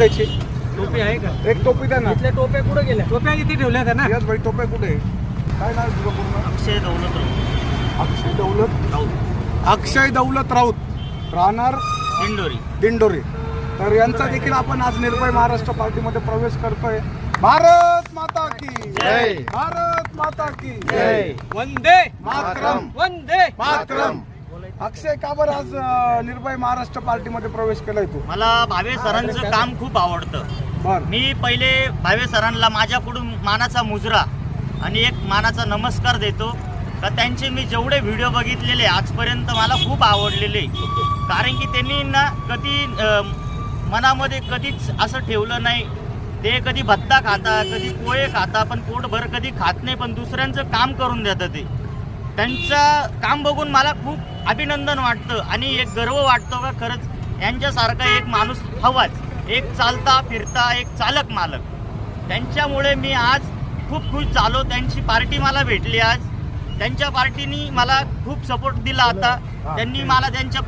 टोपी आहे का? एक टोपी द्या ना. इथल्या टोप्या कुठे गेल्या? टोप्या इथे ठेवल्या होत्या ना. यस भाई, टोपे कुठे? काय नाव तुझं पूर्ण? अक्षय दौलत अक्षय दौलत राऊत अक्षय दौलत राऊत, राहणार दिंडोरी. दिंडोरी. तर यांचा देखील आपण आज निर्भय महाराष्ट्र पार्टीमध्ये प्रवेश करतोय. भारत माता की जय. भारत माता की जय. वंदे मातरम वंदे मातरम. अक्षय, का बरं आज निर्भय महाराष्ट्र पार्टीमध्ये प्रवेश केलाय तू? मला भावे सरांचं काम खूप आवडतं. बर. मी पहिले भावे सरांना माझ्याकडून मानाचा मुजरा आणि एक मानाचा नमस्कार देतो. का त्यांचे मी जेवढे व्हिडिओ बघितलेले आजपर्यंत मला खूप आवडलेले, कारण की त्यांनी ना कधी मनामध्ये कधीच असं ठेवलं नाही. ते कधी भत्ता खाता, कधी पोहे खाता, पण पोटभर कधी खात नाही, पण दुसऱ्यांचं काम करून देतात. ते त्यांचं काम बघून मला खूप अभिनंदन वाटतं आणि एक गर्व वाटतो का खरंच यांच्यासारखा एक माणूस हवाच. एक चालता फिरता एक चालक मालक. त्यांच्यामुळे मी आज खूप खुश झालो. त्यांची पार्टी मला भेटली आज. त्यांच्या पार्टीनी मला खूप सपोर्ट दिला. आता त्यांनी मला त्यांच्या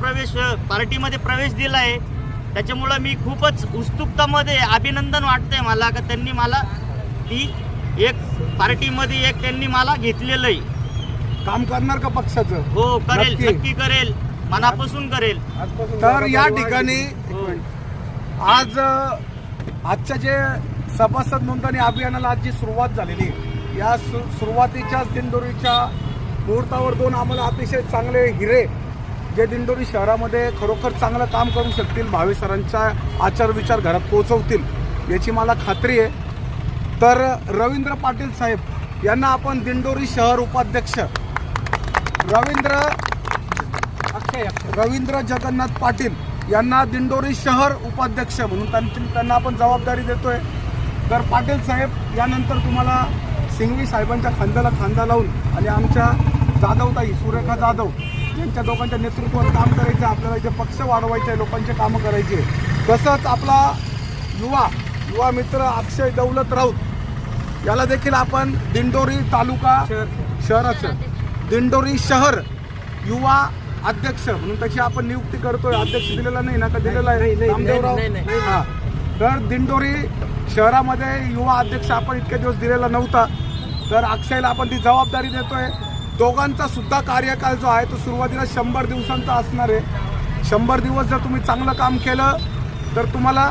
पार्टीमध्ये प्रवेश दिला आहे. त्याच्यामुळं मी खूपच उत्सुकतामध्ये अभिनंदन वाटतंय मला का त्यांनी मला ती एक पार्टीमध्ये एक त्यांनी मला घेतलेलं आहे. काम करणार का पक्षाचं? हो करेल, नक्की. नक्की करेल, मनापासून करेल. तर या ठिकाणी आजच्या जे सभासद नोंदणी अभियानाला आज जी सुरुवात झालेली, या सुरुवातीच्याच दिंडोरीच्या मुहूर्तावर दोन आम्हाला अतिशय चांगले हिरे, जे दिंडोरी शहरामध्ये खरोखर चांगलं काम करू शकतील, भावे सरांचा आचार विचार घरात पोहोचवतील याची मला खात्री आहे. तर रवींद्र पाटील साहेब यांना आपण दिंडोरी शहर उपाध्यक्ष रवींद्र जगन्नाथ पाटील यांना दिंडोरी शहर उपाध्यक्ष म्हणून त्यांना आपण जबाबदारी देतोय. तर पाटील साहेब यानंतर तुम्हाला सिंघवी साहेबांच्या खांद्याला खांदा लावून आणि आमच्या जाधवताई सुरेखा जाधव यांच्या दोघांच्या नेतृत्वात काम करायचं. आपल्याला इथे पक्ष वाढवायचे आहे, लोकांचे कामं करायचे. तसंच आपला युवा मित्र अक्षय दौलत राऊत याला देखील आपण दिंडोरी तालुका शहराचं दिंडोरी शहर युवा अध्यक्ष म्हणून त्याची आपण नियुक्ती करतोय. अध्यक्ष दिलेला नाही ना, का दिलेला आहे? रामदेवराव. हां. तर दिंडोरी शहरामध्ये युवा अध्यक्ष आपण इतके दिवस दिलेला नव्हता. तर अक्षयला आपण ती जबाबदारी देतोय. दोघांचा सुद्धा कार्यकाल जो आहे तो सुरुवातीला 100 दिवसांचा असणार आहे. 100 दिवस जर तुम्ही चांगलं काम केलं तर तुम्हाला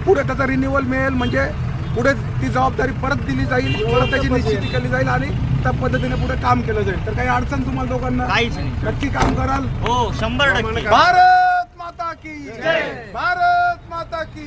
पुढे त्याचा रिन्युअल मिळेल, म्हणजे पुढे ती जबाबदारी परत दिली जाईल, परत त्याची निश्चिती केली जाईल आणि त्या पद्धतीने पुढे काम केलं जाईल. तर काही अडचण तुम्हाला दोघांना? काहीच नाही. नक्की काम कराल? हो 100%. भारत माता की जय. भारत माता की